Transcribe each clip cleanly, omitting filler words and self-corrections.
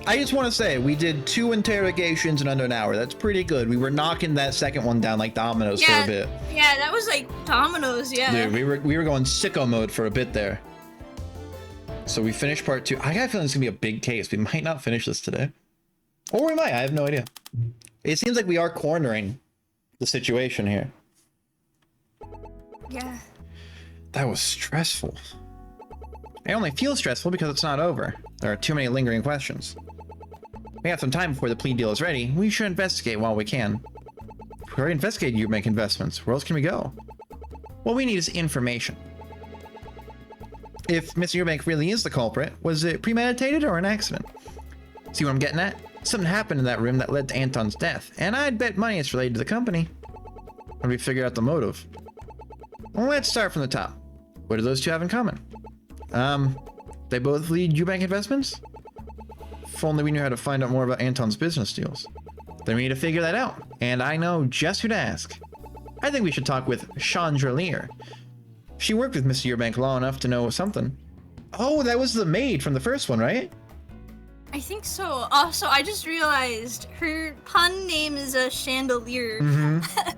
I just want to say we did 2 interrogations in under an hour. That's pretty good. We were knocking that second one down like dominoes for a bit. Yeah, that was like dominoes. Yeah. Dude, we were going sicko mode for a bit there. So we finished part 2. I got a feeling it's gonna be a big case. We might not finish this today, or we might. I have no idea. It seems like we are cornering the situation here. Yeah. That was stressful. I only feel stressful because it's not over. There are too many lingering questions. We have some time before the plea deal is ready. We should investigate while we can. If we already investigated Eubank investments, where else can we go? What we need is information. If Mr. Eubank really is the culprit, was it premeditated or an accident? See what I'm getting at? Something happened in that room that led to Anton's death, and I'd bet money it's related to the company. How do we figure out the motive? Well, let's start from the top. What do those two have in common? They both lead Eubank investments? If only we knew how to find out more about Anton's business deals. Then we need to figure that out, and I know just who to ask. I think we should talk with Chandra Lear. She worked with Mr. Eubank long enough to know something. Oh, that was the maid from the first one, right? I think so. Also, I just realized her pun name is a chandelier. Mm-hmm.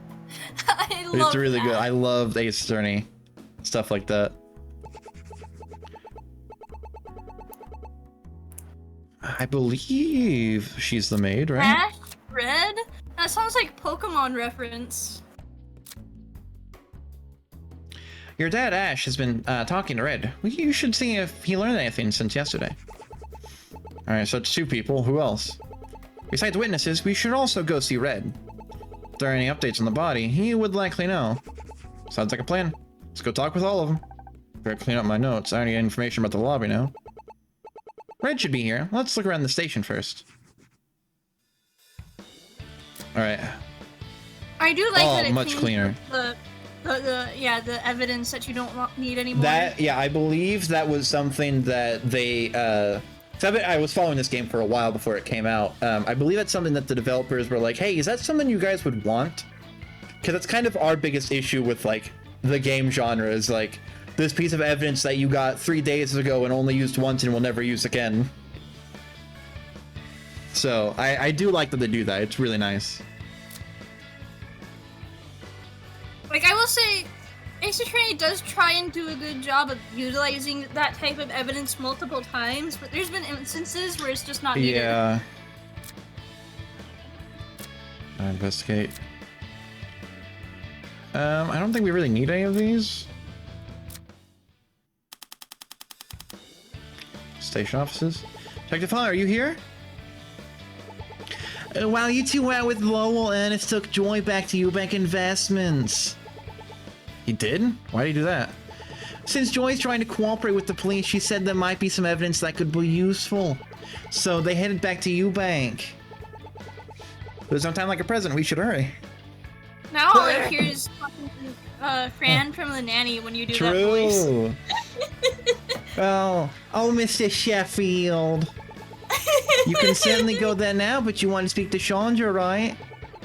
I love It's really that. good. I love Ace Attorney. Stuff like that. I believe she's the maid, right? Ash? Red? That sounds like Pokemon reference. Your dad, Ash, has been talking to Red. You should see if he learned anything since yesterday. Alright, so it's 2 people. Who else? Besides witnesses, we should also go see Red. If there are any updates on the body, he would likely know. Sounds like a plan. Let's go talk with all of them. Better clean up my notes. I already got information about the lobby now. Red should be here. Let's look around the station first. Alright. I do like that it much cleans cleaner. The evidence that you don't need anymore. That, yeah, I believe that was something that they, so I was following this game for a while before it came out. I believe that's something that the developers were like, hey, is that something you guys would want? Because that's kind of our biggest issue with, like, the game genre is, like, this piece of evidence that you got 3 days ago and only used once and will never use again. So, I do like that they do that. It's really nice. Like, I will say, Ace Attorney does try and do a good job of utilizing that type of evidence multiple times, but there's been instances where it's just not needed. Yeah. Investigate. I don't think we really need any of these. Station offices. Detective Fowler, are you here? While you two went out with Lowell, Ernest took Joy back to Eubank Investments. He did? Why did he do that? Since Joy's trying to cooperate with the police, she said there might be some evidence that could be useful. So they headed back to Eubank. There's no time like a present, we should hurry. Now all I hear is fucking Fran from The Nanny when you do that voice. True. Oh, Mr. Sheffield. You can certainly go there now, but you want to speak to Chandra, right?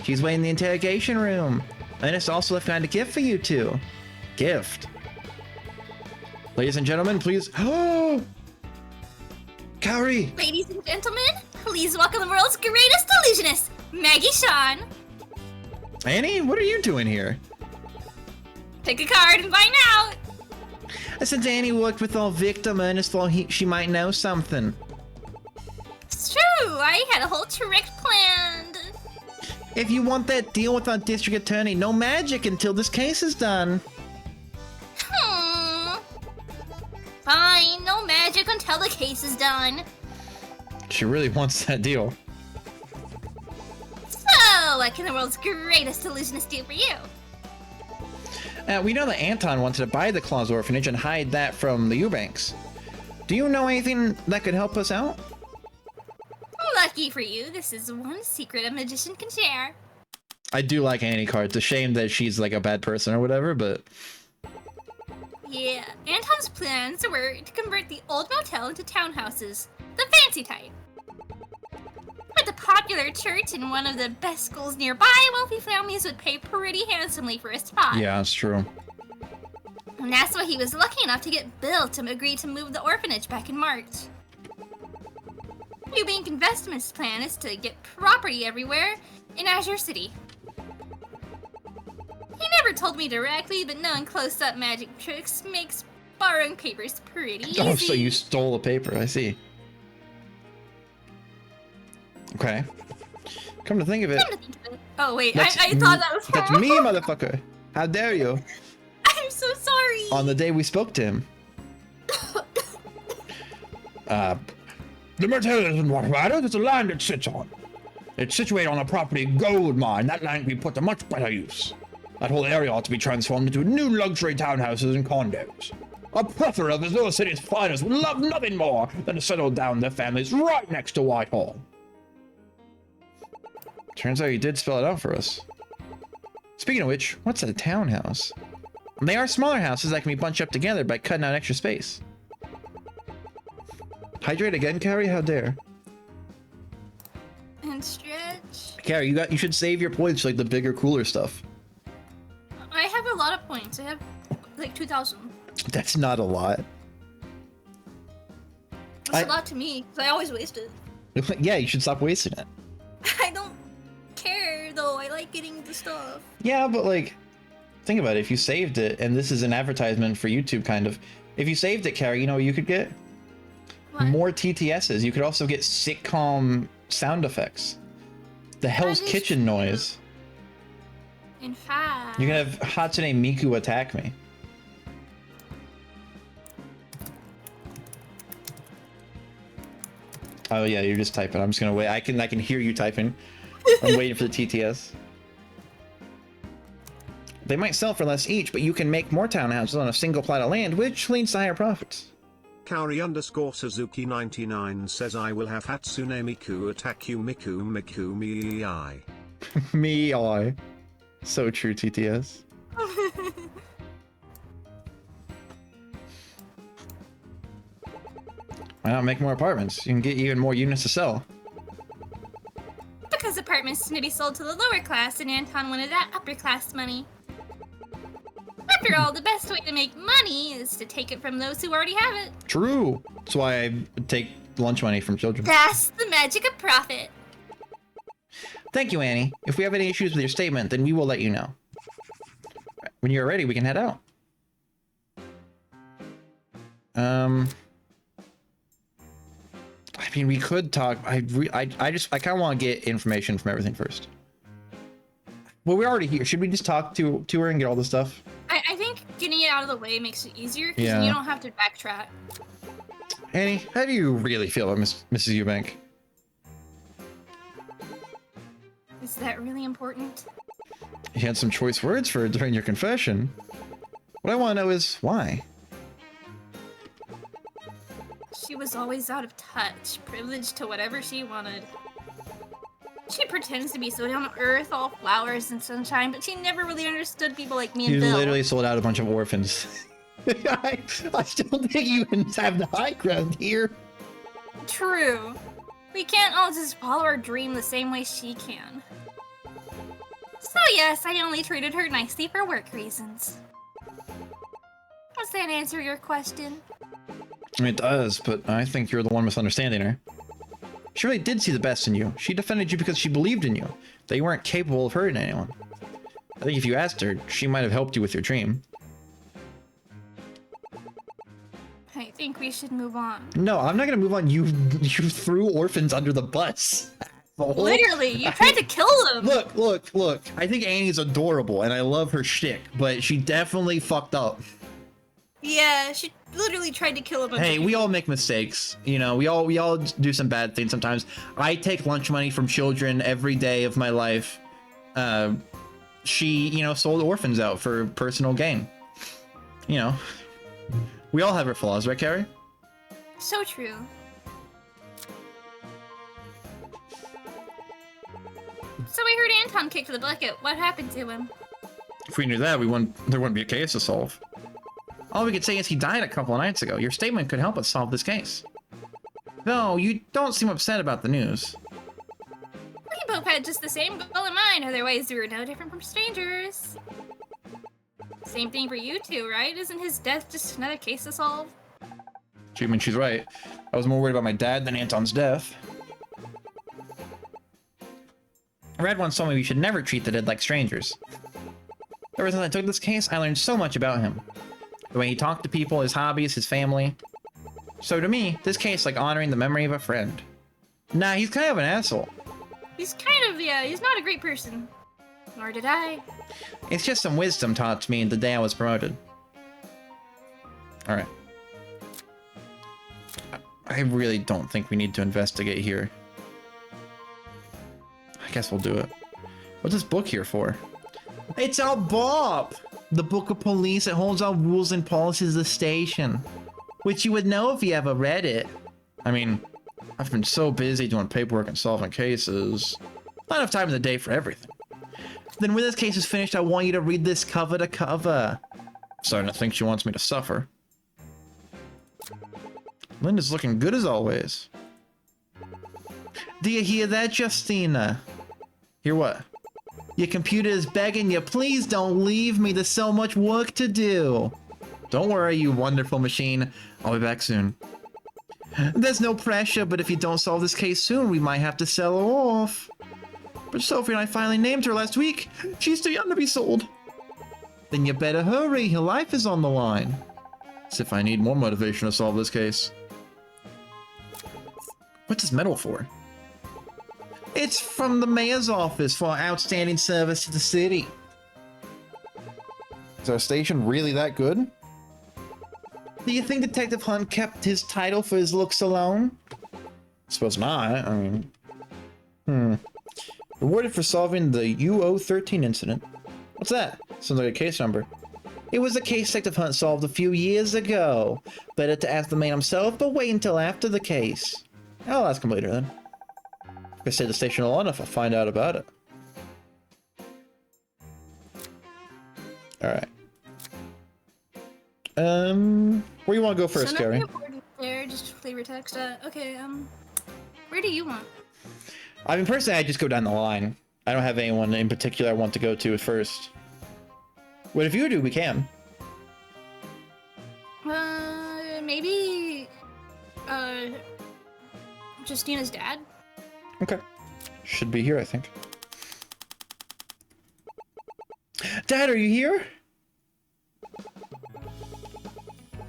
She's waiting in the interrogation room. Ernest also left behind a gift for you two. Gift. Ladies and gentlemen, please. Oh! Kaori! Ladies and gentlemen, please welcome the world's greatest illusionist, Maggie Shawn. Annie, what are you doing here? Pick a card and find out. Since Annie worked with our victim, Ernest thought she might know something. It's true, I had a whole trick planned. If you want that deal with our district attorney, no magic until this case is done. Fine, no magic until the case is done. She really wants that deal. So, what can the world's greatest illusionist do for you? We know that Anton wanted to buy the Claus orphanage and hide that from the Eubanks. Do you know anything that could help us out? Lucky for you, this is one secret a magician can share. I do like Annie card. It's a shame that she's like a bad person or whatever, but... Yeah, Anton's plans were to convert the old motel into townhouses. The fancy type. With a popular church and one of the best schools nearby, wealthy families would pay pretty handsomely for a spot. Yeah, that's true. And that's why he was lucky enough to get Bill to agree to move the orphanage back in March. think investment's plan is to get property everywhere in Azure City. He never told me directly, but knowing close-up magic tricks makes borrowing papers pretty easy. Oh, so you stole a paper, I see. Okay. Come to think of it. Oh wait, I thought that was That's me, motherfucker. How dare you? I'm so sorry. On the day we spoke to him. The motel isn't what matters, it's the land it sits on. It's situated on a property gold mine. That land can be put to much better use. That whole area ought to be transformed into new luxury townhouses and condos. A plethora of Azure City's finest would love nothing more than to settle down their families right next to Whitehall. Turns out you did spell it out for us. Speaking of which, what's a townhouse? They are smaller houses that can be bunched up together by cutting out extra space. Hydrate again, Carrie? How dare? And stretch. Carrie, you should save your points for like the bigger, cooler stuff. I have a lot of points. I have like 2,000. That's not a lot. That's a lot to me, because I always waste it. Yeah, you should stop wasting it. I don't care though. I like getting the stuff. Yeah, but like, think about it. If you saved it, and this is an advertisement for YouTube, kind of. If you saved it, Carrie, you know what you could get? What? More TTSs. You could also get sitcom sound effects. The Hell's Kitchen noise. In fact, You can have Hatsune Miku attack me. Oh yeah, you're just typing. I'm just gonna wait. I can hear you typing. I'm waiting for the TTS. They might sell for less each, but you can make more townhouses on a single plot of land, which leads to higher profits. Kaori_Suzuki99 says I will have Hatsune Miku attack you Miku Miku Miai. Me, so true, TTS. Why not make more apartments? You can get even more units to sell. because apartments tend to be sold to the lower class, and Anton wanted that upper class money. After all, the best way to make money is to take it from those who already have it. True. That's why I take lunch money from children. That's the magic of profit. Thank you, Annie. If we have any issues with your statement, then we will let you know. When you're ready, we can head out. I mean, we could talk. I kind of want to get information from everything first. Well, we're already here. Should we just talk to her and get all the stuff? I think getting it out of the way makes it easier, because Yeah. you don't have to backtrack. Annie, how do you really feel about Mrs. Eubank? Is that really important? You had some choice words for her during your confession. What I want to know is why. She was always out of touch, privileged to whatever she wanted. She pretends to be so down to earth, all flowers and sunshine, but she never really understood people like me and You Bill. literally sold out a bunch of orphans. I still think you can have the high ground here. True. We can't all just follow our dream the same way she can. So yes, I only treated her nicely for work reasons. Does that answer your question? I mean, it does, but I think you're the one misunderstanding her. She really did see the best in you. She defended you because she believed in you, that you weren't capable of hurting anyone. I think if you asked her, she might have helped you with your dream. I think we should move on. No, I'm not gonna move on. You threw orphans under the bus. Literally, you tried to kill them! Look. I think Annie's adorable, and I love her shtick, but she definitely fucked up. Yeah, she literally tried to kill a bunch Hey, of we all make mistakes. You know, we all do some bad things sometimes. I take lunch money from children every day of my life. She, sold orphans out for personal gain. You know, we all have our flaws, right, Carrie? So true. So we heard Anton kicked the bucket. What happened to him? If we knew that, there wouldn't be a case to solve. All we could say is he died a couple of nights ago. Your statement could help us solve this case. Though, you don't seem upset about the news. We both had just the same goal in mind, otherwise we were no different from strangers. Same thing for you two, right? Isn't his death just another case to solve? She's right. I was more worried about my dad than Anton's death. Red once told me we should never treat the dead like strangers. Ever since I took this case, I learned so much about him. The way he talked to people, his hobbies, his family. So to me, this case is like honoring the memory of a friend. Nah, he's kind of an asshole. He's kind of, yeah, he's not a great person. Nor did I. It's just some wisdom taught to me the day I was promoted. Alright. I really don't think we need to investigate here. I guess we'll do it. What's this book here for? It's our Bob! The book of police that holds all rules and policies of the station. Which you would know if you ever read it. I mean, I've been so busy doing paperwork and solving cases. Not enough time in the day for everything. Then when this case is finished, I want you to read this cover to cover. I'm starting to think she wants me to suffer. Linda's looking good as always. Do you hear that, Justina? Hear what? Your computer is begging you, please don't leave me, there's so much work to do. Don't worry, you wonderful machine. I'll be back soon. There's no pressure, but if you don't solve this case soon, we might have to sell her off. But Sophie and I finally named her last week. She's too young to be sold. Then you better hurry, her life is on the line. As if I need more motivation to solve this case. What's this medal for? It's from the mayor's office for outstanding service to the city. Is our station really that good? Do you think Detective Hunt kept his title for his looks alone? I suppose not. I mean... Rewarded for solving the UO13 incident. What's that? Sounds like a case number. It was a case Detective Hunt solved a few years ago. Better to ask the man himself, but wait until after the case. I'll ask him later then. If I stay at the station long enough, I'll find out about it. Alright. Where do you want to go first, Carrie? Nothing important there, just flavor text. Okay, where do you want? I mean, personally, I just go down the line. I don't have anyone in particular I want to go to first. What if you do, we can. Maybe... Justina's dad? Okay. Should be here, I think. Dad, are you here?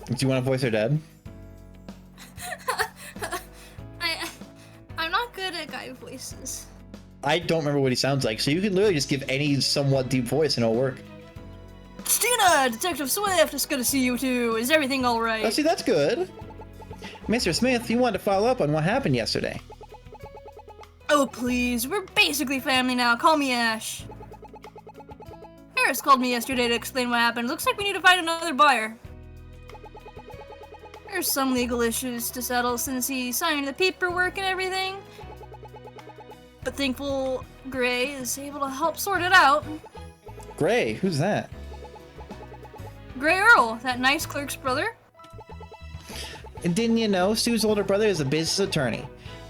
Do you want to voice her dad? I'm not good at guy voices. I don't remember what he sounds like, so you can literally just give any somewhat deep voice and it'll work. Stina! Detective Swift, it's good to see you too. Is everything alright? Oh, see, that's good. Mr. Smith, you wanted to follow up on what happened yesterday. Oh, please. We're basically family now. Call me Ash. Harris called me yesterday to explain what happened. Looks like we need to find another buyer. There's some legal issues to settle since he signed the paperwork and everything. But thankful Gray is able to help sort it out. Gray? Who's that? Gray Earl, that nice clerk's brother. Didn't you know Sue's older brother is a business attorney?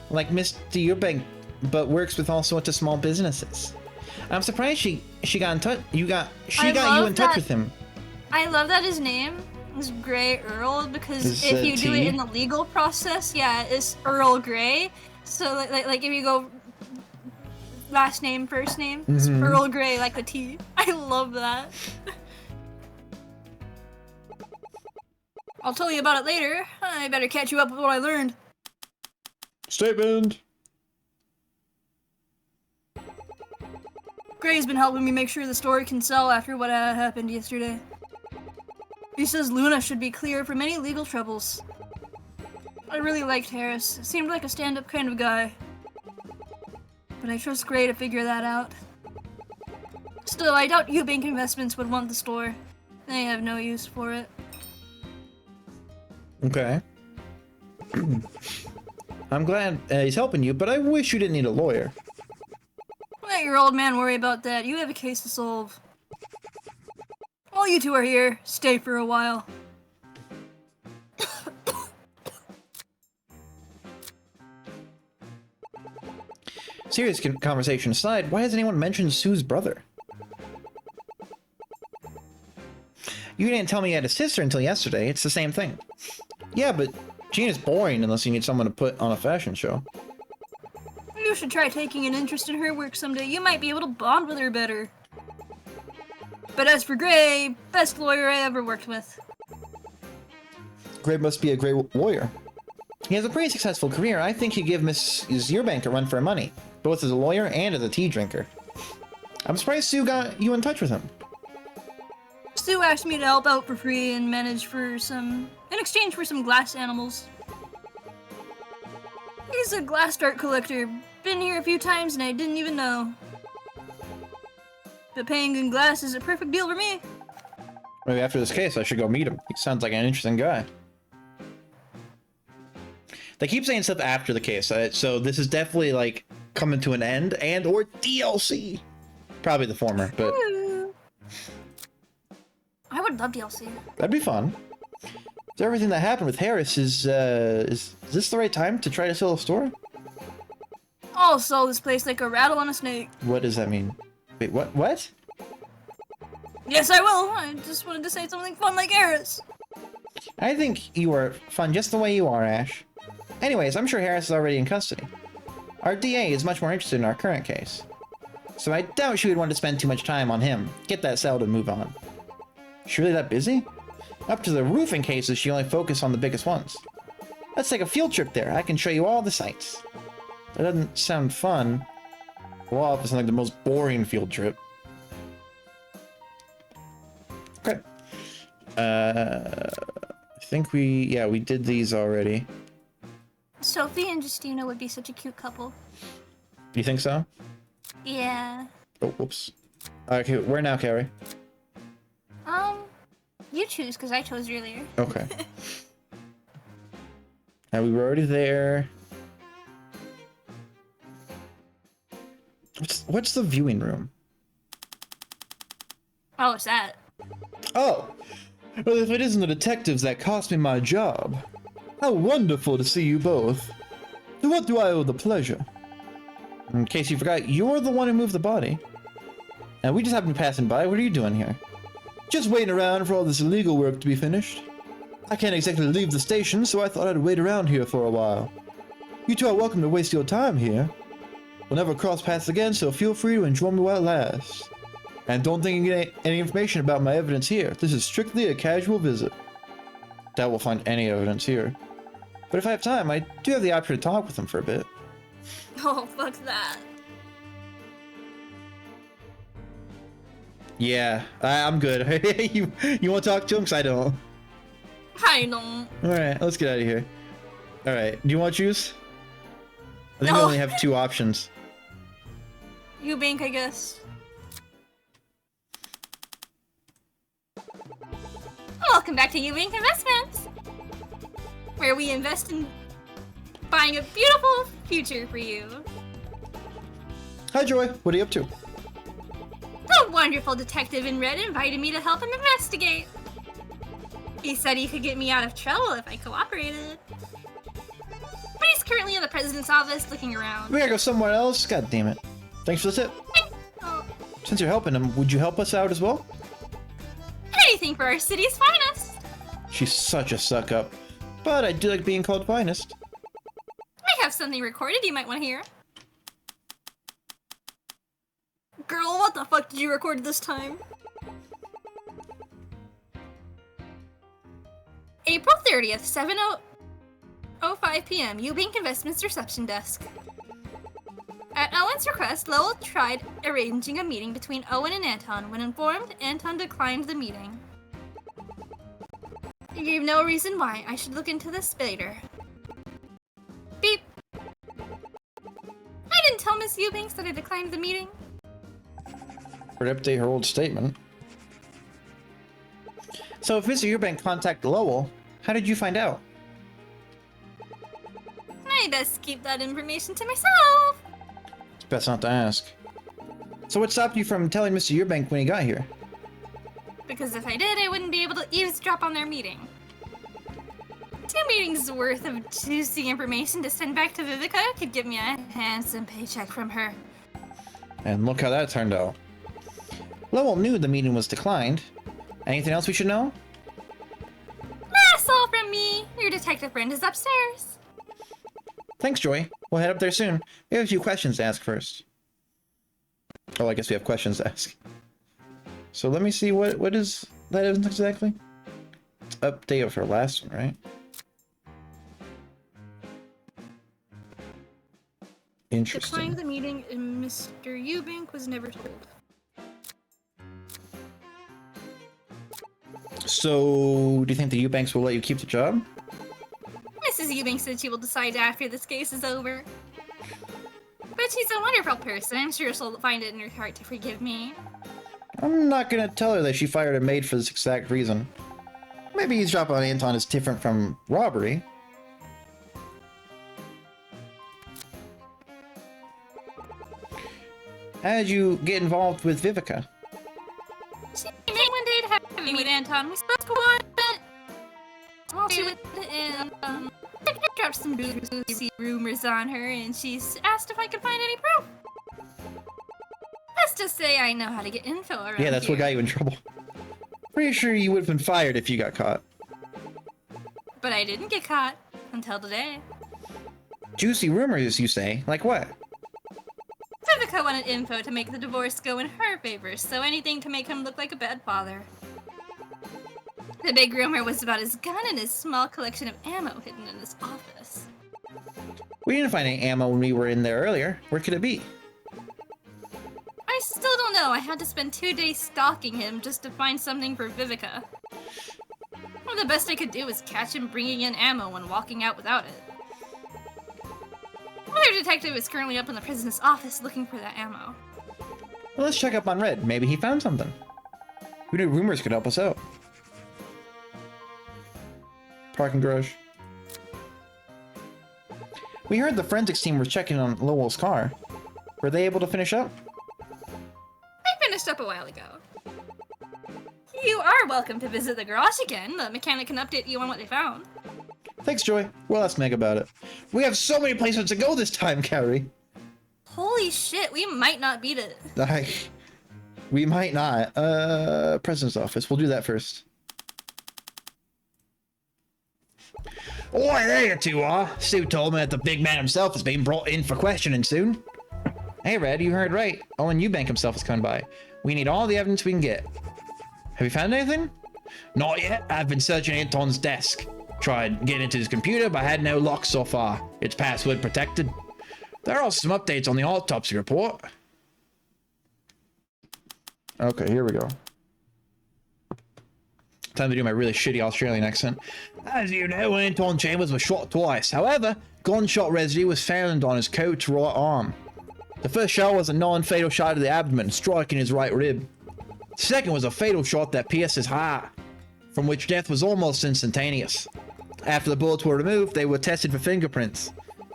Like Mr. Eubank, but works with all sorts of small businesses. I'm surprised she got in touch. She got you in touch with him. I love that his name is Gray Earl because Is if you do T? it in the legal process, yeah, it's Earl Gray. So like if you go last name, first name, it's Earl Grey, like the T. I love that. I'll tell you about it later. I better catch you up with what I learned. Statement. Gray's been helping me make sure the story can sell after what happened yesterday. He says Luna should be clear from any legal troubles. I really liked Harris. Seemed like a stand-up kind of guy. But I trust Gray to figure that out. Still, I doubt Eubank Investments would want the store. They have no use for it. Okay. I'm glad he's helping you, but I wish you didn't need a lawyer. Let your old man worry about that. You have a case to solve. While you two are here, stay for a while. Serious conversation aside, why has anyone mentioned Sue's brother? You didn't tell me you had a sister until yesterday. It's the same thing. Yeah, but Gina's boring unless you need someone to put on a fashion show. You You should try taking an interest in her work someday. You might be able to bond with her better. But as for Gray, best lawyer I ever worked with. Gray must be a great lawyer. He has a pretty successful career. I think he'd give Mrs. Yearbank a run for her money, both as a lawyer and as a tea drinker. I'm surprised Sue got you in touch with him. Sue asked me to help out for free and manage in exchange for some glass animals. He's a glass art collector. Been here a few times and I didn't even know. But paying in glass is a perfect deal for me. Maybe after this case, I should go meet him. He sounds like an interesting guy. They keep saying stuff after the case, so this is definitely like coming to an end and or DLC. Probably the former, but I would love DLC. that'd be fun. So everything that happened with Harris is this the right time to try to sell a store? I'll sell this place like a rattle on a snake. What does that mean? Wait, what? Yes, I will. I just wanted to say something fun like Harris. I think you are fun just the way you are, Ash. Anyways, I'm sure Harris is already in custody. Our DA is much more interested in our current case. So I doubt she would want to spend too much time on him. Get that settled and move on. She really that busy? Up to the roofing cases, she only focused on the biggest ones. Let's take a field trip there. I can show you all the sights. That doesn't sound fun. Well, it's like the most boring field trip. Okay. I think we did these already. Sophie and Justina would be such a cute couple. You think so? Yeah. Oh, whoops. Okay, where now, Carrie? You choose, because I chose earlier. Okay. Now we were already there. What's the viewing room? Oh, it's that. Oh! Well, if it isn't the detectives that cost me my job. How wonderful to see you both. To what do I owe the pleasure? In case you forgot, you're the one who moved the body. And we just happened passing by. What are you doing here? Just waiting around for all this illegal work to be finished. I can't exactly leave the station, so I thought I'd wait around here for a while. You two are welcome to waste your time here. We'll never cross paths again, so feel free to enjoy me while it lasts. And don't think you get any information about my evidence here. This is strictly a casual visit. Doubt we'll find any evidence here. But if I have time, I do have the option to talk with them for a bit. Oh, fuck that. Yeah, I'm good. you want to talk to him? Because I don't. I don't. Alright, let's get out of here. Alright, do you want to choose? I think we No. only have two options. You bank, I guess. Welcome back to Ewing Investments, where we invest in buying a beautiful future for you. Hi, Joy. What are you up to? The wonderful detective in red invited me to help him investigate. He said he could get me out of trouble if I cooperated. But he's currently in the president's office looking around. We gotta go somewhere else. God damn it. Thanks for the tip. Oh, Since you're helping him, would you help us out as well? anything for our city's finest. She's such a suck-up. But I do like being called finest. I have something recorded you might want to hear. Girl, what the fuck did you record this time? April 30th, 7:05 p.m. Eubank Investments Reception Desk. At Owen's request, Lowell tried arranging a meeting between Owen and Anton. When informed, Anton declined the meeting. He gave no reason why. I should look into this later. Beep. I didn't tell Miss Eubanks that I declined the meeting. Or to update her old statement. So if Mr. Eubank contacted Lowell, how did you find out? I best keep that information to myself. It's best not to ask. So what stopped you from telling Mr. Eubank when he got here? Because if I did, I wouldn't be able to eavesdrop on their meeting. 2 meetings worth of juicy information to send back to Vivica could give me a handsome paycheck from her. And look how that turned out. Lowell knew the meeting was declined. Anything else we should know? That's all from me. Your detective friend is upstairs. Thanks, Joy. We'll head up there soon. We have a few questions to ask first. Oh, I guess we have questions to ask. So let me see what is that exactly? It's update of her last one, right? Interesting. Declined the meeting and Mr. Eubank was never told. So, do you think the Eubanks will let you keep the job? Mrs. Eubanks said she will decide after this case is over. But she's a wonderful person. I'm sure she'll find it in her heart to forgive me. I'm not gonna tell her that she fired a maid for this exact reason. Maybe eavesdrop on Anton is different from robbery. How did you get involved with Vivica? She made one day to have me with Anton. We spoke a lot, but well, she would I dropped some juicy rumors on her, and she's asked if I could find any proof. Let's just say I know how to get info around Yeah, that's here. what got you in trouble. Pretty sure you would have been fired if you got caught. But I didn't get caught until today. Juicy rumors, you say? Like what? Vivica wanted info to make the divorce go in her favor, so anything to make him look like a bad father. The big rumor was about his gun and his small collection of ammo hidden in his office. We didn't find any ammo when we were in there earlier. Where could it be? I still don't know. I had to spend 2 days stalking him just to find something for Vivica. Well, the best I could do was catch him bringing in ammo and walking out without it. Another detective is currently up in the prison's office looking for that ammo. Well, let's check up on Red. Maybe he found something. Who knew rumors could help us out? Parking garage. We heard the forensics team was checking on Lowell's car. Were they able to finish up? I finished up a while ago. You are welcome to visit the garage again. The mechanic can update you on what they found. Thanks, Joy. We'll ask Meg about it. We have so many places to go this time, Carrie. Holy shit, we might not beat it. We might not. President's office. We'll do that first. Oh, there you two are. Stu told me that the big man himself is being brought in for questioning soon. Hey, Red, you heard right. Owen Eubank himself is coming by. We need all the evidence we can get. Have you found anything? Not yet. I've been searching Anton's desk. Tried getting into his computer, but had no luck so far. It's password protected. There are also some updates on the autopsy report. Okay, here we go. Time to do my really shitty Australian accent. As you know, Anton Chambers was shot twice. However, gunshot residue was found on his coat's right arm. The first shot was a non-fatal shot to the abdomen, striking his right rib. The second was a fatal shot that pierced his heart, from which death was almost instantaneous. After the bullets were removed, they were tested for fingerprints.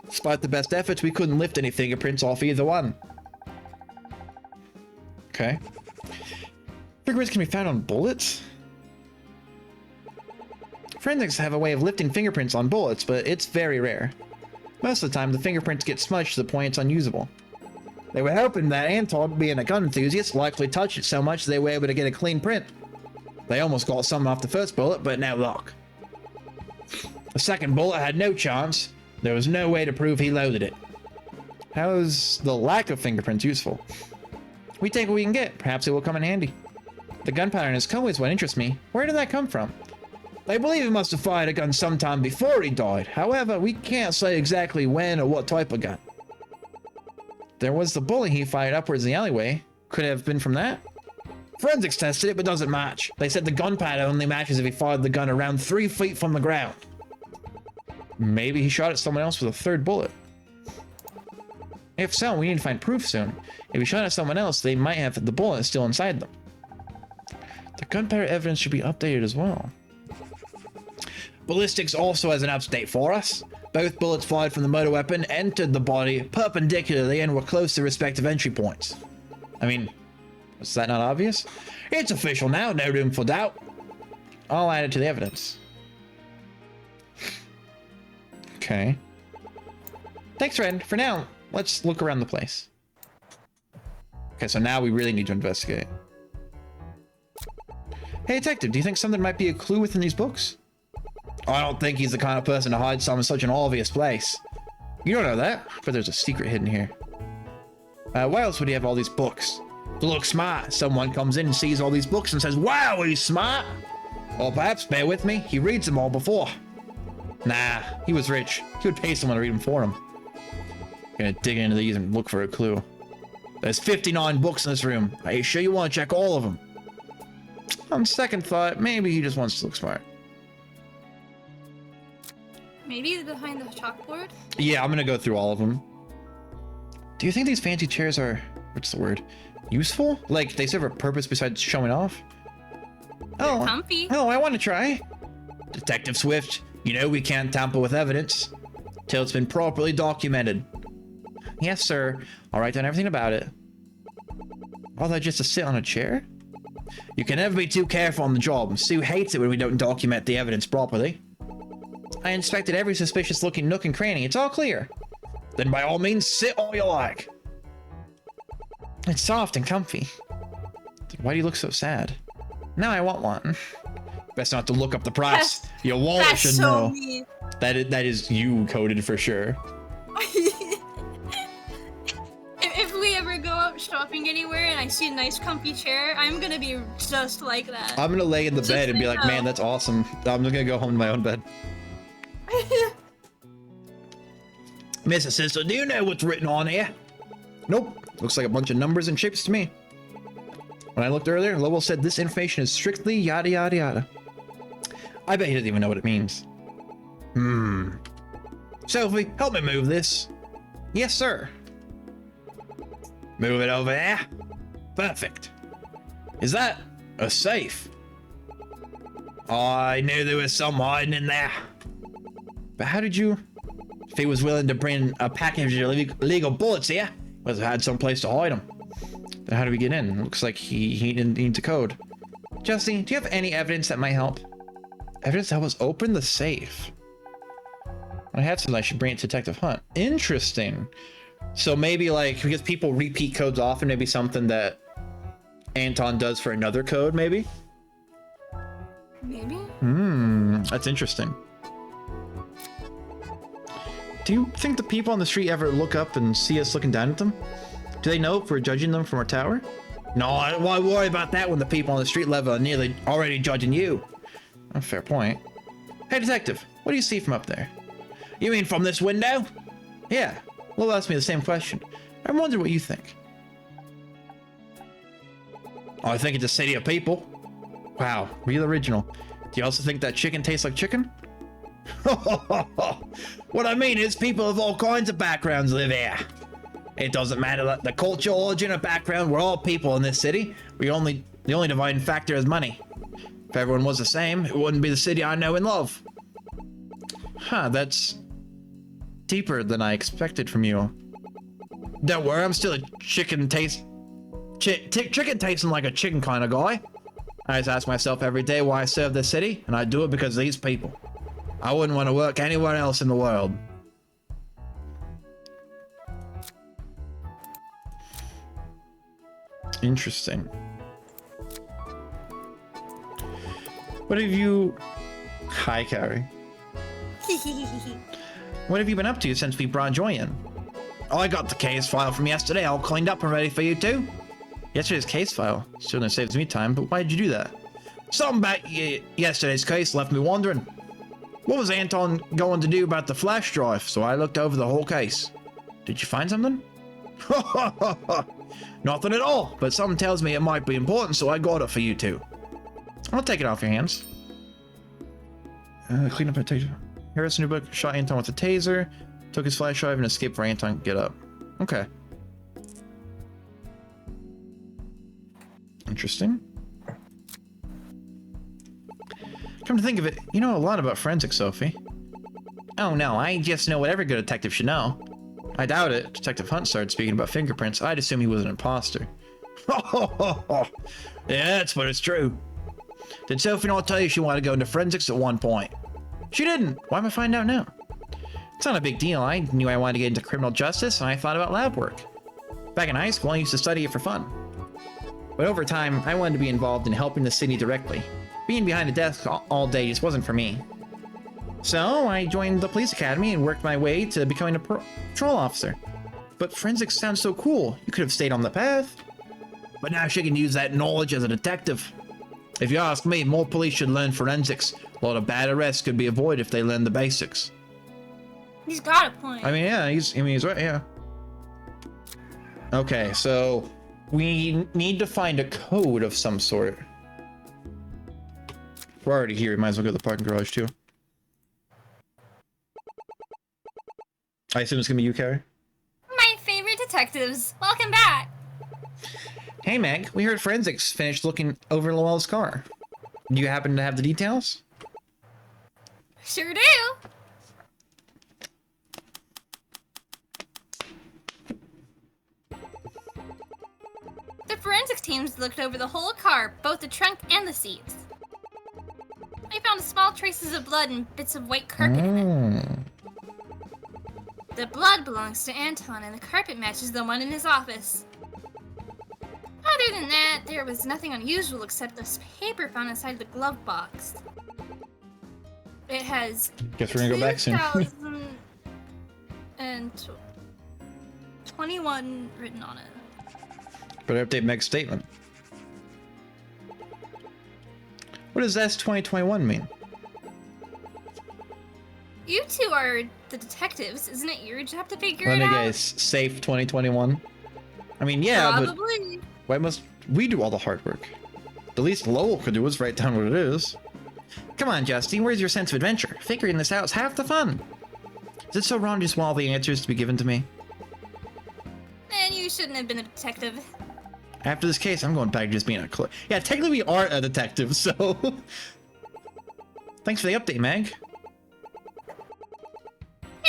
Despite the best efforts, we couldn't lift any fingerprints off either one. Okay. Fingerprints can be found on bullets? Forensics have a way of lifting fingerprints on bullets, but it's very rare. Most of the time, the fingerprints get smudged to the point it's unusable. They were hoping that Anton, being a gun enthusiast, likely touched it so much they were able to get a clean print. They almost got some off the first bullet, but no luck. The second bullet had no chance. There was no way to prove he loaded it. How is the lack of fingerprints useful? We take what we can get. Perhaps it will come in handy. The gunpowder in his coat is what interests me. Where did that come from? They believe he must have fired a gun sometime before he died. However, we can't say exactly when or what type of gun. There was the bullet he fired upwards in the alleyway. Could it have been from that? Forensics tested it, but doesn't match. They said the gunpowder only matches if he fired the gun around 3 feet from the ground. Maybe he shot at someone else with a third bullet. If so, we need to find proof soon. If he shot at someone else, they might have the bullet still inside them. The gunpowder evidence should be updated as well. Ballistics also has an update for us. Both bullets fired from the motor weapon entered the body perpendicularly and were close to respective entry points. I mean, is that not obvious? It's official now, no room for doubt. I'll add it to the evidence. Okay. Thanks, Red. For now, let's look around the place. Okay, so now we really need to investigate. Hey, detective, do you think something might be a clue within these books? I don't think he's the kind of person to hide some in such an obvious place. You don't know that, but there's a secret hidden here. Why else would he have all these books? To look smart, someone comes in and sees all these books and says, wow, he's smart. Or perhaps, bear with me, he reads them all before. Nah, he was rich. He would pay someone to read them for him. Gonna dig into these and look for a clue. There's 59 books in this room. Are you sure you want to check all of them? On second thought, maybe he just wants to look smart. Maybe behind the chalkboard? Yeah, I'm gonna go through all of them. Do you think these fancy chairs are, what's the word, useful? Like, they serve a purpose besides showing off? They're comfy. Oh, I want to try. Detective Swift, you know we can't tamper with evidence till it's been properly documented. Yes, sir. I'll write down everything about it. All that just to sit on a chair? You can never be too careful on the job. Sue hates it when we don't document the evidence properly. I inspected every suspicious looking nook and cranny. It's all clear. Then by all means, sit all you like. It's soft and comfy. Why do you look so sad? Now I want one. Best not to look up the price. Your wallet should know. Mean. That is you coded for sure. If we ever go out shopping anywhere and I see a nice comfy chair, I'm gonna be just like that. I'm gonna lay in the bed and be like, man, that's awesome. I'm just gonna go home to my own bed. Mrs. Sister, do you know what's written on here? Nope. Looks like a bunch of numbers and shapes to me. When I looked earlier, Lowell said this information is strictly yada yada yada. I bet he doesn't even know what it means. Sophie, help me move this. Yes, sir. Move it over there. Perfect. Is that a safe? I knew there was some hiding in there. But how did you... If he was willing to bring a package of illegal bullets here, must have had some place to hide them. Then how do we get in? Looks like he didn't need to code. Jesse, do you have any evidence that might help? Evidence that was open the safe. When I have something, I should bring it to Detective Hunt. Interesting. So maybe like, because people repeat codes often, maybe something that Anton does for another code, maybe? Maybe? That's interesting. Do you think the people on the street ever look up and see us looking down at them? Do they know if we're judging them from our tower? No, why worry about that when the people on the street level are nearly already judging you? Oh, fair point. Hey, detective, what do you see from up there? You mean from this window? Yeah, Lowell asked me the same question. I wonder what you think. Oh, I think it's a city of people. Wow, real original. Do you also think that chicken tastes like chicken? What I mean is people of all kinds of backgrounds live here. It doesn't matter the culture, origin, or background. We're all people in this city. The only dividing factor is money. If everyone was the same, it wouldn't be the city I know and love. Huh, that's deeper than I expected from you. Don't worry, I'm still a chicken tasting like a chicken kind of guy. I just ask myself every day why I serve this city, and I do it because of these people. I wouldn't want to work anywhere else in the world. Interesting. What have you... Hi, Carrie. What have you been up to since we brought Joy in? Oh, I got the case file from yesterday all cleaned up and ready for you too. Yesterday's case file certainly saves me time, but why did you do that? Something about yesterday's case left me wondering. What was Anton going to do about the flash drive? So I looked over the whole case. Did you find something? Nothing at all, but something tells me it might be important, so I got it for you two. I'll take it off your hands. Clean up a taser. Harrison Newbuck shot Anton with a taser, took his flash drive, and escaped for Anton to get up. Okay. Interesting. Come to think of it, you know a lot about forensics, Sophie. Oh no, I just know what every good detective should know. I doubt it. Detective Hunt started speaking about fingerprints. I'd assume he was an imposter. Yeah, that's what it's true. Did Sophie not tell you she wanted to go into forensics at one point? She didn't. Why am I finding out now? It's not a big deal. I knew I wanted to get into criminal justice, and I thought about lab work. Back in high school, I used to study it for fun. But over time, I wanted to be involved in helping the city directly. Being behind a desk all day just wasn't for me. So I joined the police academy and worked my way to becoming a patrol officer. But forensics sounds so cool. You could have stayed on the path. But now she can use that knowledge as a detective. If you ask me, more police should learn forensics. A lot of bad arrests could be avoided if they learn the basics. He's got a point. I mean, yeah, he's right, yeah. Okay, so we need to find a code of some sort. We're already here. We might as well go to the parking garage too. I assume it's gonna be you, Carrie? My favorite detectives. Welcome back. Hey, Meg. We heard forensics finished looking over Lowell's car. Do you happen to have the details? Sure do. The forensics teams looked over the whole car, both the trunk and the seats. They found small traces of blood and bits of white carpet in it. The blood belongs to Anton, and the carpet matches the one in his office. Other than that, there was nothing unusual except this paper found inside the glove box. It has Guess we're gonna go back soon. 2021 written on it. Better update Meg's statement. What does S2021 mean? You two are the detectives. Isn't it your job to figure Let it me out? guess. Safe 2021? I mean, yeah, Probably. but why must we do all the hard work? The least Lowell could do is write down what it is. Come on, Justine, where's your sense of adventure? Figuring this out is half the fun. Is it so wrong to just want all the answers to be given to me? And you shouldn't have been a detective. After this case, I'm going back to just being a clerk. Yeah, technically we are a detective, so... Thanks for the update, Meg.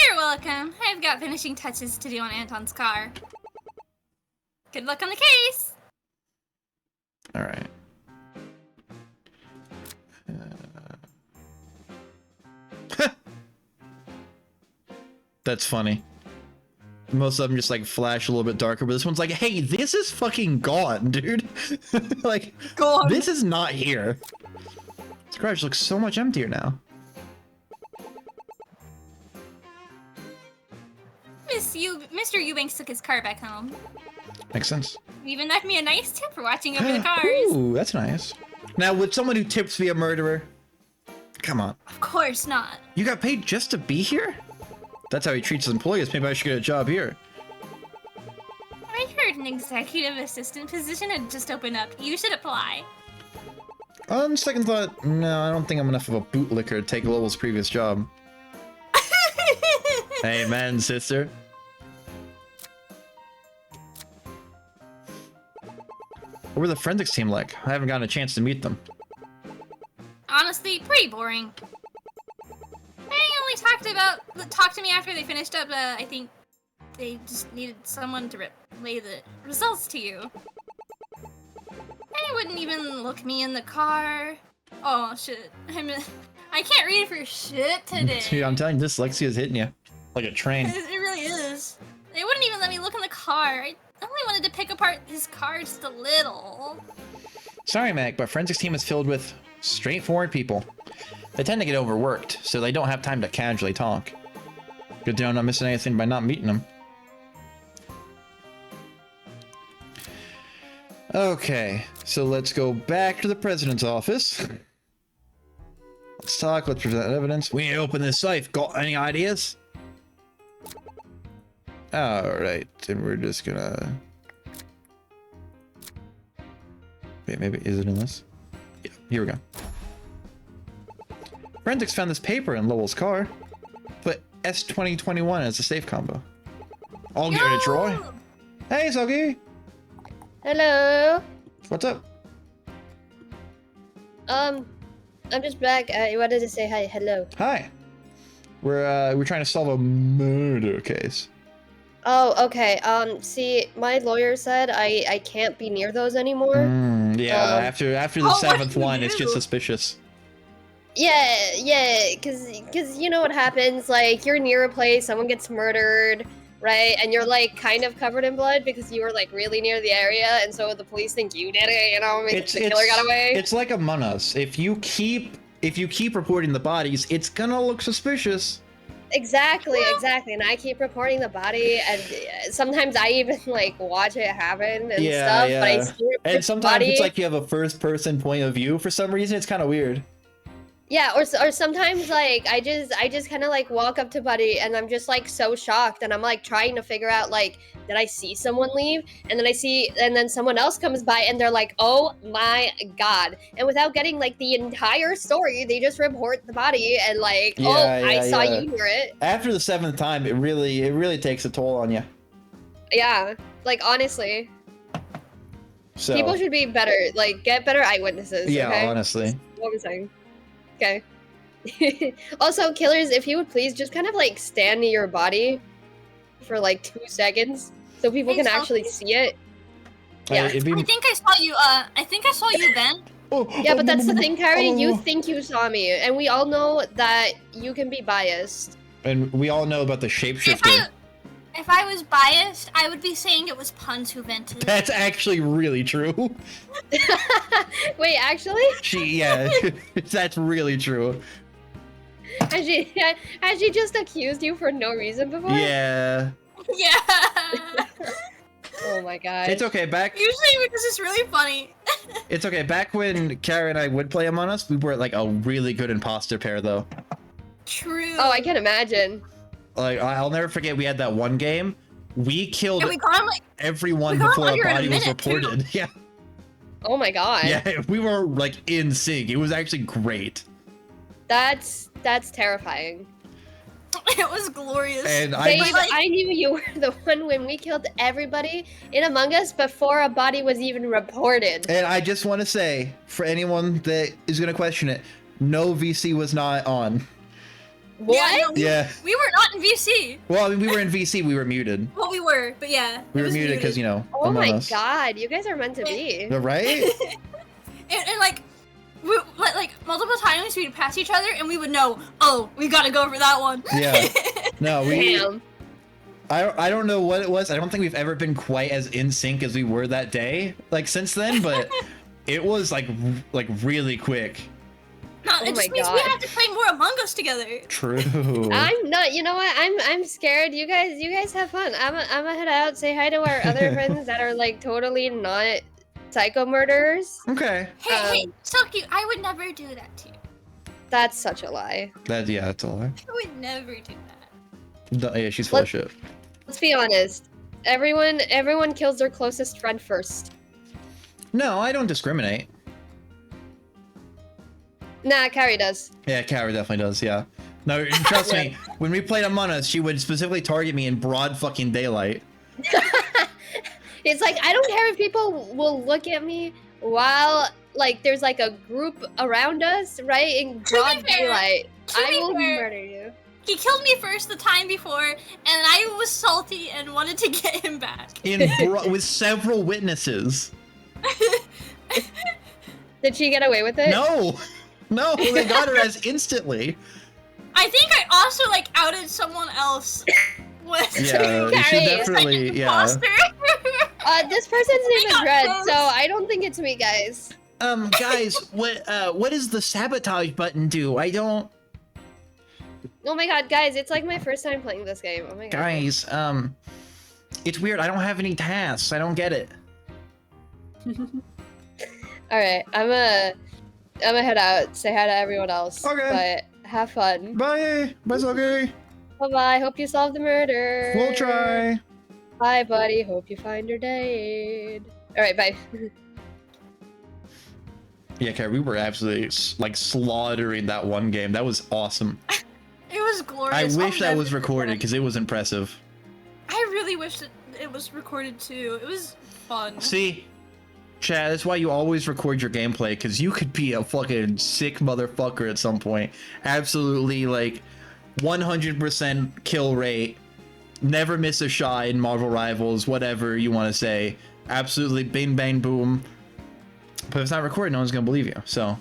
You're welcome. I've got finishing touches to do on Anton's car. Good luck on the case! Alright. That's funny. Most of them just like flash a little bit darker, but this one's like, hey, this is fucking gone, dude. Like, Gone. this is not here. This garage looks so much emptier now. Mr. Eubanks took his car back home. Makes sense. He even left me a nice tip for watching over the cars. Ooh, that's nice. Now, would someone who tips be a murderer? Come on. Of course not. You got paid just to be here? That's how he treats his employees. Maybe I should get a job here. I heard an executive assistant position had just opened up. You should apply. On second thought, no, I don't think I'm enough of a bootlicker to take Lowell's previous job. Amen, sister. What were the forensics team like? I haven't gotten a chance to meet them. Honestly, pretty boring. They only talked to me after they finished up. I think they just needed someone to relay the results to you. They wouldn't even look me in the car. Oh shit! I can't read for shit today. Dude, I'm telling you, dyslexia is hitting you like a train. It really is. They wouldn't even let me look in the car. I only wanted to pick apart his car just a little. Sorry, Mac, but forensics team is filled with straightforward people. They tend to get overworked, so they don't have time to casually talk. Good to know I'm not missing anything by not meeting them. Okay, so let's go back to the president's office. Let's talk, let's present evidence. We need to open this safe. Got any ideas? Alright, and we're just gonna... Wait, maybe, is it in this? Yeah, here we go. Forensics found this paper in Lowell's car. Put S2021 as a safe combo. I'll give it a try. Hey, Sogi! Hello. What's up? I'm just back. I wanted to say hi. Hello. Hi. We're trying to solve a murder case. Oh, okay. See, my lawyer said I can't be near those anymore. Yeah, after the what seventh did you one, it's do? just suspicious. Yeah, cause you know what happens. Like you're near a place, someone gets murdered, right? And you're like kind of covered in blood because you were like really near the area, and so the police think you did it. You know, maybe the killer got away. It's like Among Us. If you keep if you keep reporting the bodies, it's gonna look suspicious. Exactly, and I keep reporting the body, and sometimes I even like watch it happen and stuff. But I still report And the sometimes body. it's like you have a first-person point of view for some reason. It's kind of weird. Yeah, or sometimes like I just kind of like walk up to Buddy and I'm just like so shocked and I'm like trying to figure out like did I see someone leave, and then someone else comes by and they're like, oh my god, and without getting like the entire story they just report the body and like, oh, I saw you near it. After the 7th time, it really takes a toll on you. Yeah, like honestly, So people should be better, like get better eyewitnesses. yeah, okay? honestly. That's what I'm saying. Okay. Also, killers, if you would please just kind of like stand near your body for like 2 seconds so people can actually see it. Yeah. I think I saw you. I think I saw you, Ben. Yeah, but that's the thing, Carrie. You think you saw me, and we all know that you can be biased. And we all know about the shapeshifter. If I was biased, I would be saying it was Puns who vented. That's actually really true. Wait, actually? Yeah, that's really true. Has she just accused you for no reason before? Yeah. Yeah. Oh my god. It's okay. Usually because it's really funny. It's okay. Back when Kara and I would play Among Us, we were like a really good imposter pair, though. True. Oh, I can imagine. Like, I'll never forget, we had that one game. We killed everyone got before a under in a body was minute, too. reported. Yeah. Oh my god. Yeah, we were like in sync. It was actually great. That's terrifying. It was glorious. And Babe, I knew you were the one when we killed everybody in Among Us before a body was even reported. And I just want to say, for anyone that is going to question it, no VC was not on. What? Yeah. We were not in VC. Well, I mean, we were in VC, we were muted. Well, we were, but yeah. We were muted because, you know, Oh Among my Us. god, you guys are meant to be. Right? And like, like multiple times we'd pass each other and we would know, oh, we gotta go over that one. Yeah. No, Damn. I don't know what it was. I don't think we've ever been quite as in sync as we were that day, like since then, but it was like really quick. No, Oh it my just means we God. have to play more Among Us together. True. I'm not. You know what? I'm scared. You guys have fun. I'm gonna head out. Say hi to our other friends that are like totally not psycho murderers. Okay. Hey, Silky, I would never do that to you. That's such a lie. That's a lie. I would never do that. Yeah, she's full of shit. Let's be honest. Everyone kills their closest friend first. No, I don't discriminate. Nah, Carrie does. Yeah, Kara definitely does, yeah. No, trust me, when we played Among Us, she would specifically target me in broad fucking daylight. It's like, I don't care if people will look at me while, like, there's like a group around us, right? In broad daylight. I will murder you. He killed me first the time before, and I was salty and wanted to get him back. With several witnesses. Did she get away with it? No, they got her as instantly. I think I also like outed someone else. Yeah, you should definitely, yeah. This person's name is Red, so I don't think it's me, guys. Guys, what does the sabotage button do? I don't. Oh my god, guys, it's like my first time playing this game. Oh my god. Guys, it's weird. I don't have any tasks. I don't get it. Alright, I'm gonna head out, say hi to everyone else. Okay. But have fun. Bye. Bye, okay. Bye-bye, hope you solve the murder. We'll try. Bye, buddy, hope you find your date. Alright, bye. Yeah, Kara, we were absolutely like slaughtering that one game. That was awesome. It was glorious. I wish that was recorded because it was impressive. I really wish that it was recorded too. It was fun. See, Chad, that's why you always record your gameplay, because you could be a fucking sick motherfucker at some point. Absolutely, like, 100% kill rate. Never miss a shot in Marvel Rivals, whatever you want to say. Absolutely bing, bang, boom. But if it's not recorded, no one's going to believe you, so.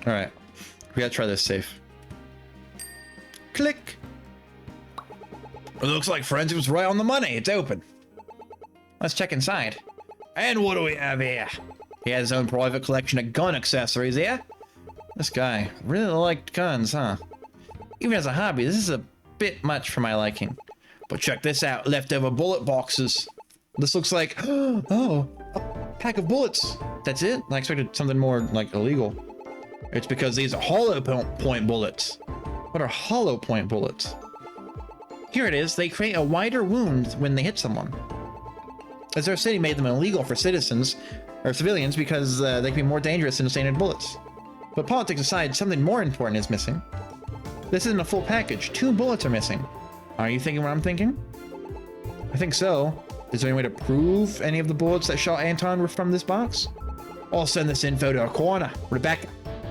Alright. We gotta try this safe. Click. It looks like Forensic was right on the money. It's open. Let's check inside. And what do we have here? He has his own private collection of gun accessories, yeah? This guy really liked guns, huh? Even as a hobby, this is a bit much for my liking. But check this out, leftover bullet boxes. This looks like, oh, a pack of bullets. That's it? I expected something more, like, illegal. It's because these are hollow point bullets. What are hollow point bullets? Here it is, they create a wider wound when they hit someone. As our city made them illegal for citizens, or civilians, because they can be more dangerous than standard bullets. But politics aside, something more important is missing. This isn't a full package. 2 bullets are missing. Are you thinking what I'm thinking? I think so. Is there any way to prove any of the bullets that shot Anton were from this box? I'll send this info to our coroner, Rebecca.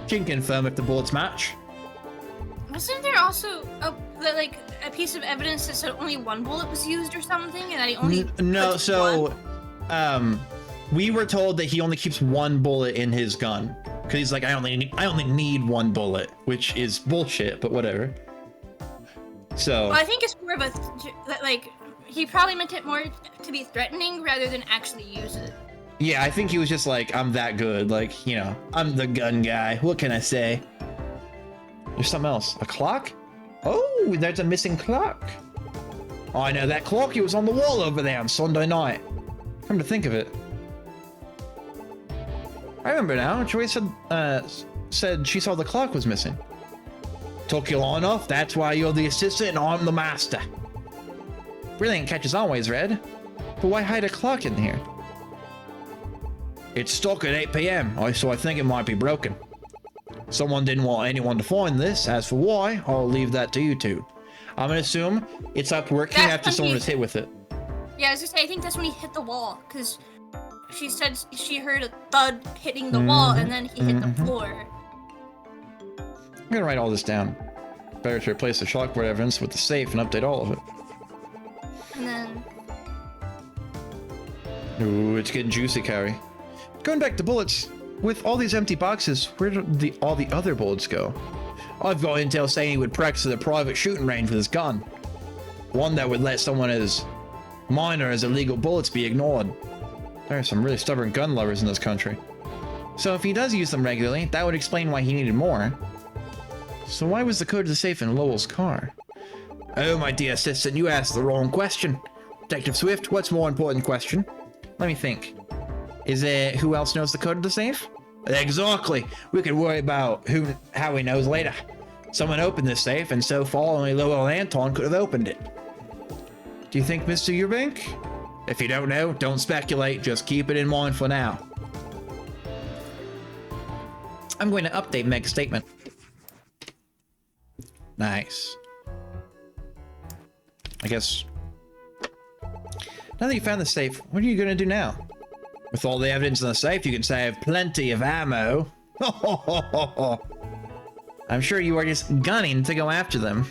She can confirm if the bullets match. Wasn't there also a piece of evidence that said only 1 bullet was used or something, and that he only No, puts so one? we were told that he only keeps 1 bullet in his gun because he's like, I only need 1 bullet, which is bullshit, but whatever. So Well, I think it's more of a he probably meant it more to be threatening rather than actually use it. yeah, I think he was just like, I'm that good, like, you know, I'm the gun guy. What can I say? There's something else. A clock? Oh, there's a missing clock. Oh, I know that clock. It was on the wall over there on Sunday night. Come to think of it. I remember now. Joy said she saw the clock was missing. Took you long enough. That's why you're the assistant and I'm the master. Brilliant catch as always, Red. But why hide a clock in here? It's stuck at 8 p.m. So I think it might be broken. Someone didn't want anyone to find this. As for why, I'll leave that to you two. I'm gonna assume it stopped working That's after when someone he- was hit with it. Yeah, I was gonna say, I think that's when he hit the wall, because she said she heard a thud hitting the wall, and then he hit the floor. I'm gonna write all this down. Better to replace the chalkboard evidence with the safe and update all of it. And then, Ooh, it's getting juicy, Carrie. Going back to bullets, with all these empty boxes, where did all the other bullets go? I've got intel saying he would practice at a private shooting range with his gun. One that would let someone as minor as illegal bullets be ignored. There are some really stubborn gun lovers in this country. So if he does use them regularly, that would explain why he needed more. So why was the code to the safe in Lowell's car? Oh, my dear assistant, you asked the wrong question. Detective Swift, what's more important question? Let me think. Is it who else knows the code to the safe? Exactly. We could worry about how he knows later. Someone opened this safe, and so far only Lowell and Anton could have opened it. Do you think, Mr. Eubank? If you don't know, don't speculate. Just keep it in mind for now. I'm going to update Meg's statement. Nice. I guess. Now that you found the safe, what are you going to do now? With all the evidence in the safe, you can save plenty of ammo. I'm sure you are just gunning to go after them.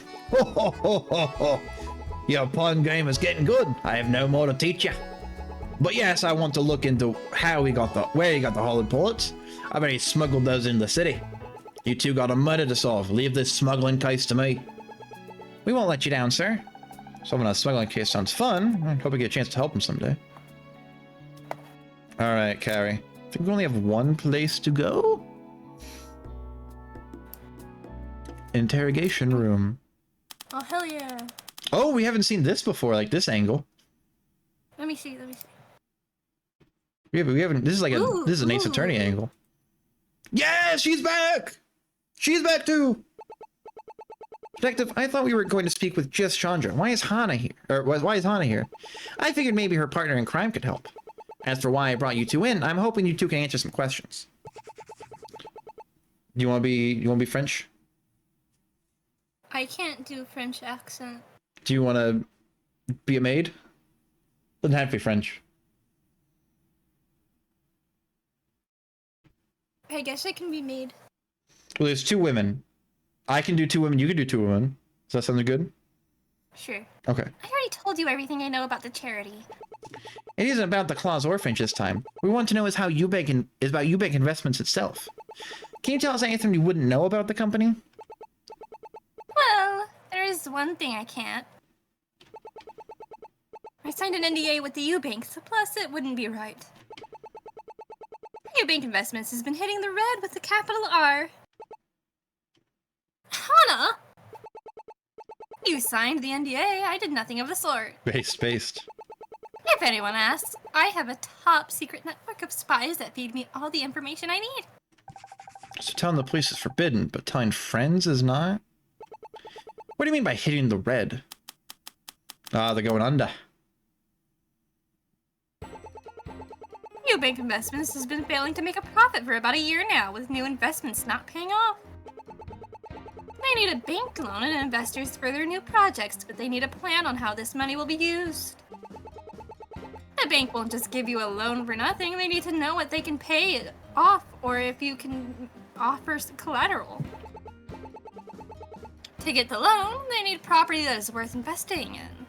Your pun game is getting good. I have no more to teach you. But yes, I want to look into where he got the hollow bullets. I bet he smuggled those into the city. You two got a murder to solve. Leave this smuggling case to me. We won't let you down, sir. Solving a smuggling case sounds fun. I hope we get a chance to help him someday. All right, Carrie. I think we only have one place to go. Interrogation room. oh hell yeah. Oh, we haven't seen this before, like this angle. Let me see. We haven't. This is like this is an Ace Attorney angle. Yeah, she's back. She's back too. Detective, I thought we were going to speak with just Chandra. Why is Hana here? Or why is Hana here? I figured maybe her partner in crime could help. As for why I brought you two in, I'm hoping you two can answer some questions. Do you want to be French? I can't do French accent. Do you want to be a maid? Doesn't have to be French. I guess I can be made. Well, there's 2 women. I can do 2 women. You can do 2 women. Does that sound good? Sure. Okay. I already told you everything I know about the charity. It isn't about the Claus Orphanage this time. We want to know is about Eubank Investments itself. Can you tell us anything you wouldn't know about the company? Well, there is one thing I can't. I signed an NDA with the Eubanks, plus it wouldn't be right. Bank Investments has been hitting the red with a capital R. Hana! You signed the NDA. I did nothing of the sort. Based. If anyone asks, I have a top secret network of spies that feed me all the information I need. So telling the police is forbidden, but telling friends is not? What do you mean by hitting the red? Ah, they're going under. Bank Investments has been failing to make a profit for about a year now, with new investments not paying off. They need a bank loan and investors for their new projects, but they need a plan on how this money will be used. The bank won't just give you a loan for nothing. They need to know what they can pay it off, or if you can offer collateral. To get the loan, they need property that is worth investing in.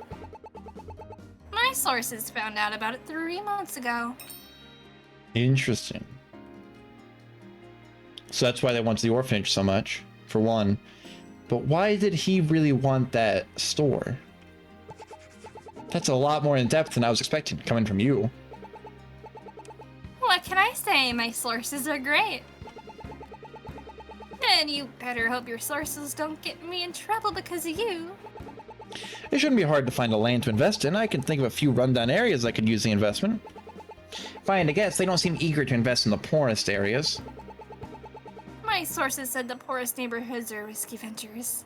My sources found out about it 3 months ago. Interesting. So that's why they went to the orphanage so much, for one. But why did he really want that store? That's a lot more in depth than I was expecting, coming from you. What can I say? My sources are great. And you better hope your sources don't get me in trouble because of you. It shouldn't be hard to find a land to invest in. I can think of a few rundown areas that could use the investment. If I had to guess, they don't seem eager to invest in the poorest areas. My sources said the poorest neighborhoods are risky ventures.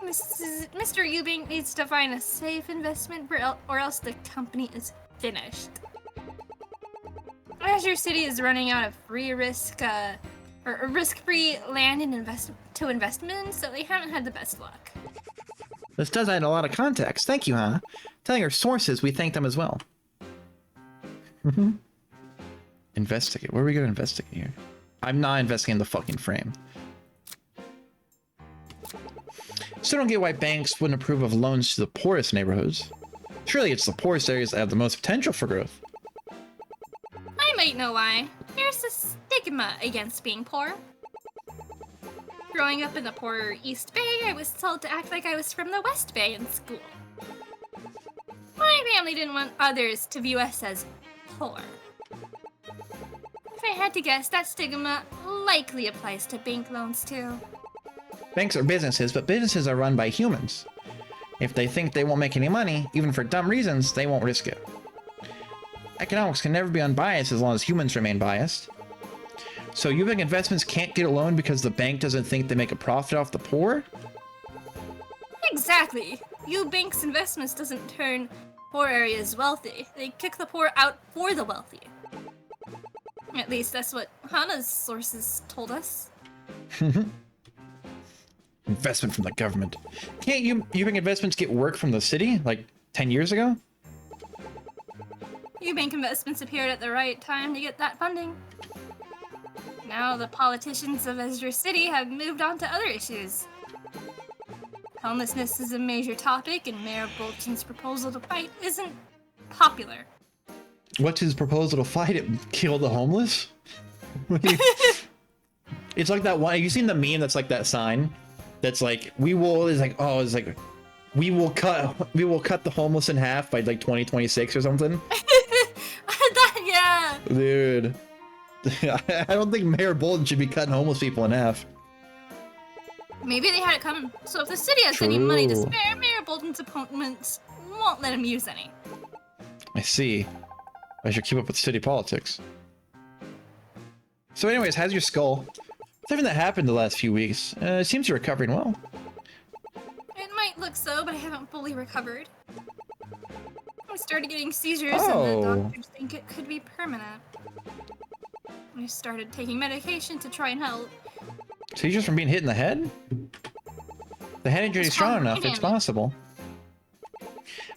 Mr. Eubank needs to find a safe investment or else the company is finished. Azure City is running out of risk-free land and investment, so they haven't had the best luck. This does add a lot of context. Thank you, huh? Telling our sources, we thank them as well. Investigate. What are we gonna investigate here? I'm not investigating the fucking frame. Still don't get why banks wouldn't approve of loans to the poorest neighborhoods. Surely it's the poorest areas that have the most potential for growth. I might know why. There's a stigma against being poor. Growing up in the poorer East Bay, I was told to act like I was from the West Bay in school. My family didn't want others to view us as poor. If I had to guess, that stigma likely applies to bank loans too. Banks are businesses, but businesses are run by humans. If they think they won't make any money, even for dumb reasons, they won't risk it. Economics can never be unbiased as long as humans remain biased. So Eubank Investments can't get a loan because the bank doesn't think they make a profit off the poor? Exactly. Eubank's Investments doesn't turn poor areas wealthy. They kick the poor out for the wealthy. At least that's what Hana's sources told us. Investment from the government. Can't Eubank Investments get work from the city, like 10 years ago? Eubank Investments appeared at the right time to get that funding. Now the politicians of Azure City have moved on to other issues. Homelessness is a major topic, and Mayor Bolton's proposal to fight isn't popular. What's his proposal to fight it? Kill the homeless? It's like that one. Have you seen the meme that's like that sign? That's like, we will cut the homeless in half by like 2026 or something. Yeah. Dude. I don't think Mayor Bolton should be cutting homeless people in half. Maybe they had it coming. So if the city has any money to spare, Mayor Bolton's opponents won't let him use any. I see. I should keep up with city politics. So anyways, how's your skull? With everything that happened the last few weeks, it seems you're recovering well. It might look so, but I haven't fully recovered. I started getting seizures, and the doctors think it could be permanent. I started taking medication to try and help. Seizures from being hit in the head? The head injury is strong enough, it's possible.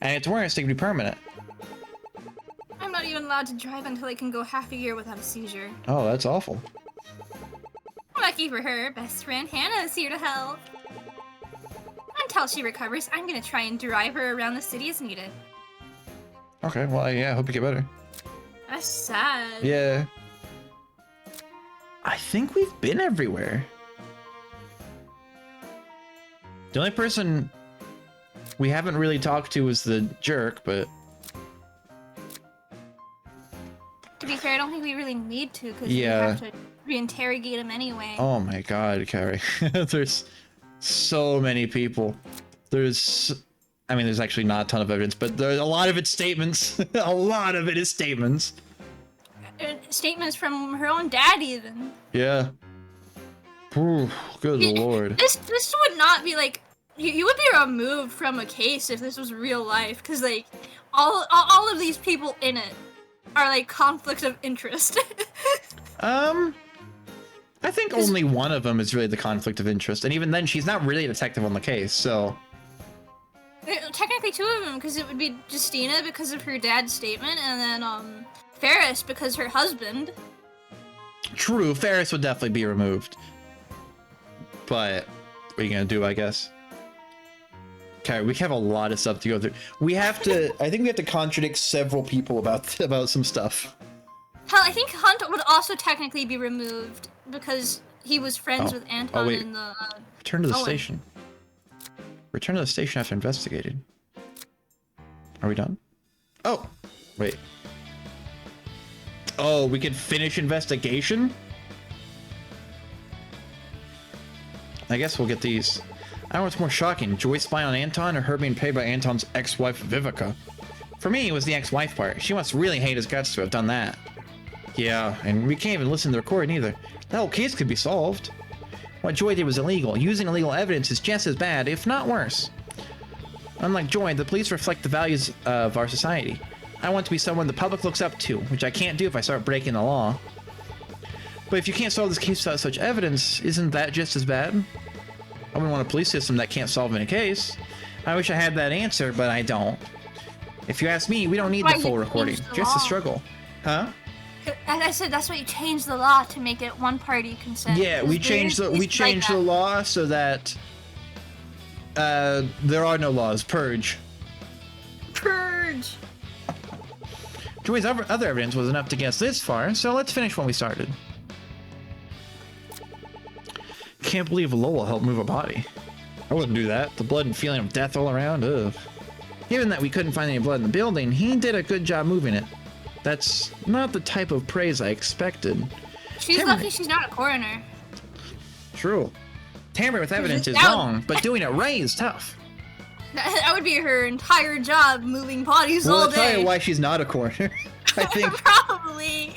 And it's worse, it could be permanent. I'm not even allowed to drive until I can go half a year without a seizure. Oh, that's awful. Lucky for her, best friend Hannah is here to help. Until she recovers, I'm gonna try and drive her around the city as needed. Okay, well, yeah, I hope you get better. That's sad. Yeah. I think we've been everywhere. The only person we haven't really talked to is the jerk, but... To be fair don't think we really need to, because Yeah. we have to reinterrogate him anyway. Oh my god, Carrie. There's so many people. There's actually not a ton of evidence, but there's a lot of it's statements. A lot of it is statements. Statements from her own dad, even. Yeah. Ooh, good lord. This would not be like you would be removed from a case if this was real life, because like all of these people in it are like conflicts of interest. I think only one of them is really the conflict of interest, and even then, she's not really a detective on the case, so. Technically, two of them, because it would be Justina because of her dad's statement, and then Ferris because her husband. True, Ferris would definitely be removed. But what are you gonna do, I guess? Okay, we have a lot of stuff to go through. We have to. I think we have to contradict several people about some stuff. Hell, I think Hunt would also technically be removed because he was friends with Anton wait. in the. Return to the Owen. station. Return to the station after investigated. Are we done? Oh, wait. Oh, we can finish investigation? I guess we'll get these. I don't know what's more shocking, Joy spying on Anton or her being paid by Anton's ex-wife Vivica. For me, it was the ex-wife part. She must really hate his guts to have done that. Yeah, and we can't even listen to the recording either. The whole case could be solved. What Joy did was illegal. Using illegal evidence is just as bad, if not worse. Unlike Joy, the police reflect the values of our society. I want to be someone the public looks up to, which I can't do if I start breaking the law. But if you can't solve this case without such evidence, isn't that just as bad? I wouldn't want a police system that can't solve any case. I wish I had that answer, but I don't. If you ask me, we don't need the full recording, just the struggle. Huh? As I said, that's why you changed the law to make it one-party consent. Yeah, we changed the law so that there are no laws. Purge. Purge. Joy's other evidence was enough to get us this far, so let's finish when we started. Can't believe Lola helped move a body. I wouldn't do that. The blood and feeling of death all around. Ugh. Given that we couldn't find any blood in the building, he did a good job moving it. That's not the type of praise I expected. She's lucky she's not a coroner. True. Tampering with evidence is wrong, but doing it right is tough. That would be her entire job, moving bodies all day. Well, I'll tell you why she's not a coroner. I think. Probably.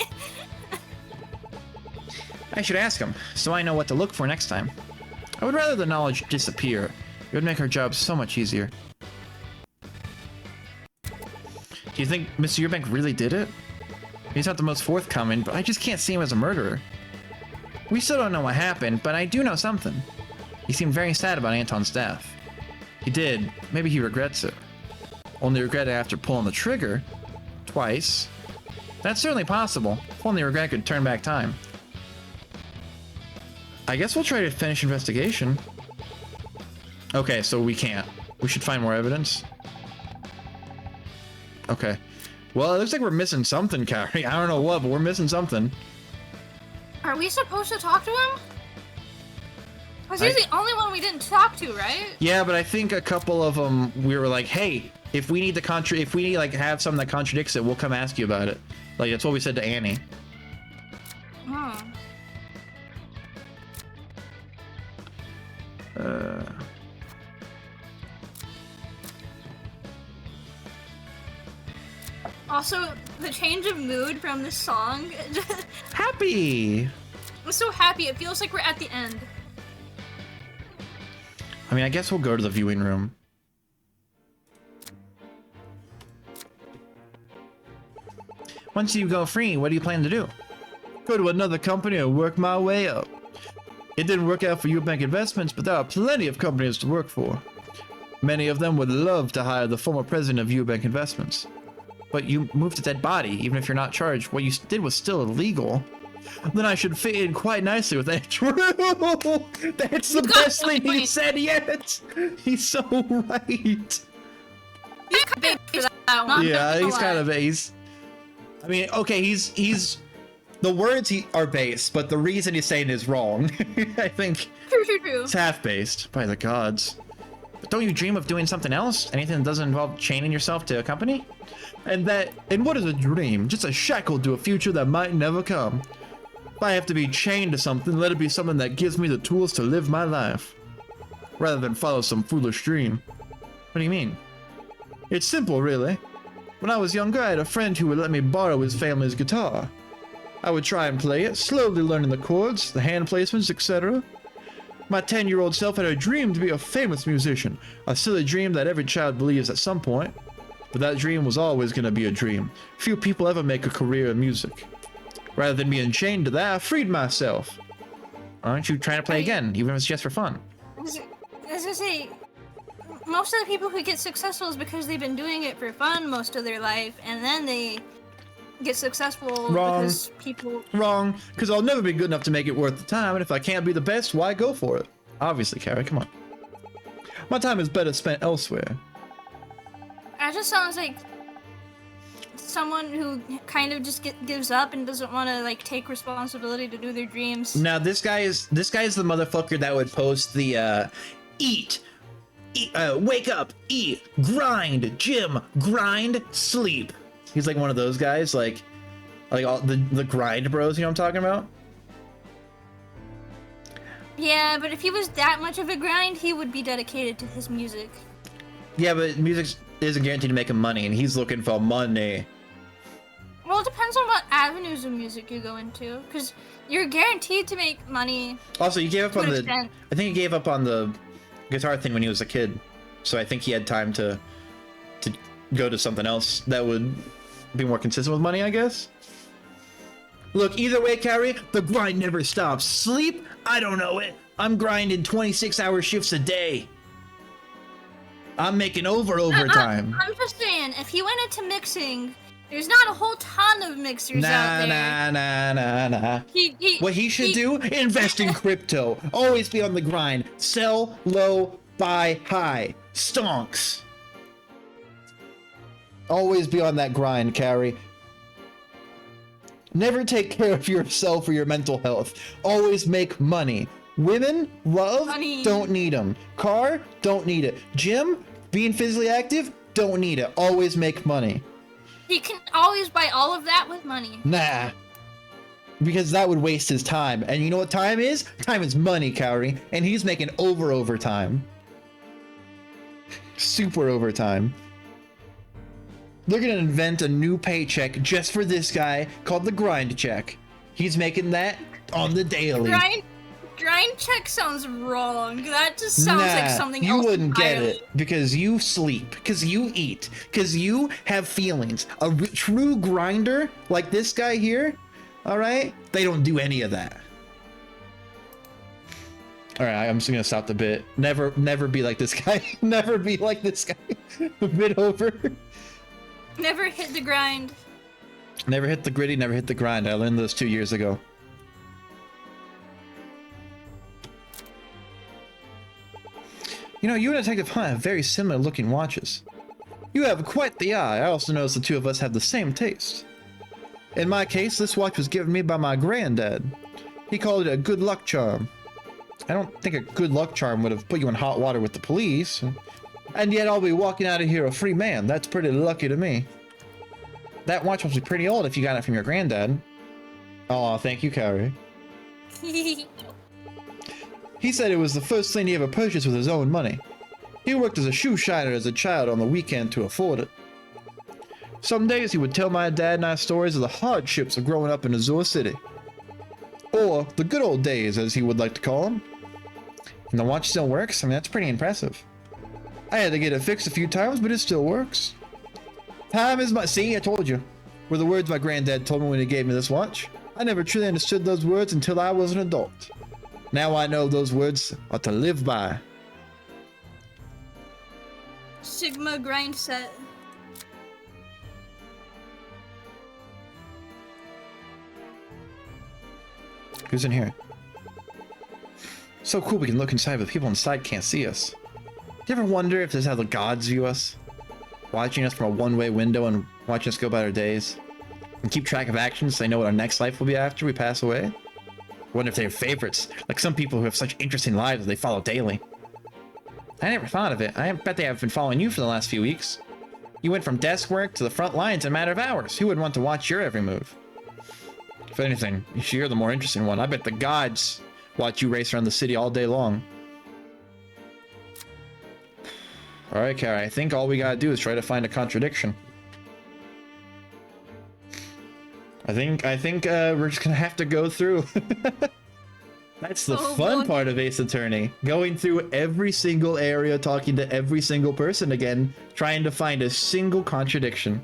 I should ask him, so I know what to look for next time. I would rather the knowledge disappear. It would make her job so much easier. Do you think Mr. Eubank really did it? He's not the most forthcoming, but I just can't see him as a murderer. We still don't know what happened, but I do know something. He seemed very sad about Anton's death. He did. Maybe he regrets it. Only regret it after pulling the trigger. Twice. That's certainly possible. If only regret could turn back time. I guess we'll try to finish investigation. Okay, so we can't. We should find more evidence. Okay. Well, it looks like we're missing something, Carrie. I don't know what, but we're missing something. Are we supposed to talk to him? Because he's the only one we didn't talk to, right? Yeah, but I think a couple of them we were like, hey, if we need to like have something that contradicts it, we'll come ask you about it. Like that's what we said to Annie. Hmm. Also, the change of mood from this song. Happy! I'm so happy. It feels like we're at the end. I mean, I guess we'll go to the viewing room. Once you go free, what do you plan to do? Go to another company and work my way up. It didn't work out for Eubank Investments, but there are plenty of companies to work for. Many of them would love to hire the former president of Eubank Investments. But you moved a dead body, even if you're not charged. What you did was still illegal. Then I should fit in quite nicely with that. True! That's the best thing he said yet! He's so right! He's big for that one. Yeah, he's kind of base. I mean, okay, he's the words are base, but the reason he's saying is wrong. I think True. it's half based by the gods. But don't you dream of doing something else? Anything that doesn't involve chaining yourself to a company? And what is a dream? Just a shackle to a future that might never come. If I have to be chained to something, let it be something that gives me the tools to live my life, rather than follow some foolish dream. What do you mean? It's simple, really. When I was younger, I had a friend who would let me borrow his family's guitar. I would try and play it, slowly learning the chords, the hand placements, etc. My 10-year-old self had a dream to be a famous musician, a silly dream that every child believes at some point. But that dream was always going to be a dream. Few people ever make a career in music. Rather than being chained to that, I freed myself. Aren't you trying to play again, even if it's just for fun? As I say, most of the people who get successful is because they've been doing it for fun most of their life, and then they get successful because people... Wrong, because I'll never be good enough to make it worth the time, and if I can't be the best, why go for it? Obviously, Carrie, come on. My time is better spent elsewhere. That just sounds like someone who kind of just gives up and doesn't want to like take responsibility to do their dreams. Now this guy is the motherfucker that would post the eat, wake up, eat, grind, gym, grind, sleep. He's like one of those guys, like all the grind bros. You know what I'm talking about? Yeah, but if he was that much of a grind, he would be dedicated to his music. Yeah, but music isn't guaranteed to make him money, and he's looking for money. Well, it depends on what avenues of music you go into, because you're guaranteed to make money. Also, he gave up on the. Extent. I think he gave up on the guitar thing when he was a kid, so I think he had time to go to something else that would be more consistent with money, I guess. Look, either way, Carrie, the grind never stops. Sleep? I don't know it. I'm grinding 26-hour shifts a day. I'm making overtime. I'm just saying, if he went into mixing, there's not a whole ton of mixers out there. Nah. What he should do? Invest in crypto. Always be on the grind. Sell low, buy high. Stonks. Always be on that grind, Carrie. Never take care of yourself or your mental health. Always make money. Women, love, Money. Don't need them. Car, don't need it. Gym, being physically active, don't need it. Always make money. He can always buy all of that with money. Nah. Because that would waste his time. And you know what time is? Time is money, Cowrie. And he's making overtime. Super overtime. They're gonna invent a new paycheck just for this guy called the grind check. He's making that on the daily. Grind check sounds wrong. That just sounds like something else. You wouldn't get entirely. it because you sleep, because you eat, because you have feelings. A true grinder like this guy here, all right? They don't do any of that. All right, I'm just gonna stop the bit. Never be like this guy. Never be like this guy. A bit over. Never hit the grind. Never hit the gritty, never hit the grind. I learned those 2 years ago. You know, you and Detective Hunt have very similar looking watches. You have quite the eye. I also noticed the two of us have the same taste. In my case, this watch was given me by my granddad. He called it a good luck charm. I don't think a good luck charm would have put you in hot water with the police. And yet I'll be walking out of here a free man. That's pretty lucky to me. That watch must be pretty old if you got it from your granddad. Oh, thank you, Carrie. He said it was the first thing he ever purchased with his own money. He worked as a shoe shiner as a child on the weekend to afford it. Some days he would tell my dad and I stories of the hardships of growing up in Azure City. Or the good old days, as he would like to call them. And the watch still works? I mean, that's pretty impressive. I had to get it fixed a few times, but it still works. Time is my... See, I told you. Were the words my granddad told me when he gave me this watch. I never truly understood those words until I was an adult. Now I know those words are to live by. Sigma grind set. Who's in here? So cool we can look inside, but people inside can't see us. Do you ever wonder if this is how the gods view us? Watching us from a one-way window and watching us go about our days? And keep track of actions so they know what our next life will be after we pass away? Wonder if they have favorites, like some people who have such interesting lives that they follow daily. I never thought of it. I bet they have been following you for the last few weeks. You went from desk work to the front lines in a matter of hours. Who would want to watch your every move? If anything, you're the more interesting one. I bet the gods watch you race around the city all day long. Alright, Kara, I think all we gotta do is try to find a contradiction. I think we're just gonna have to go through. That's the fun part of Ace Attorney. Going through every single area, talking to every single person again, trying to find a single contradiction.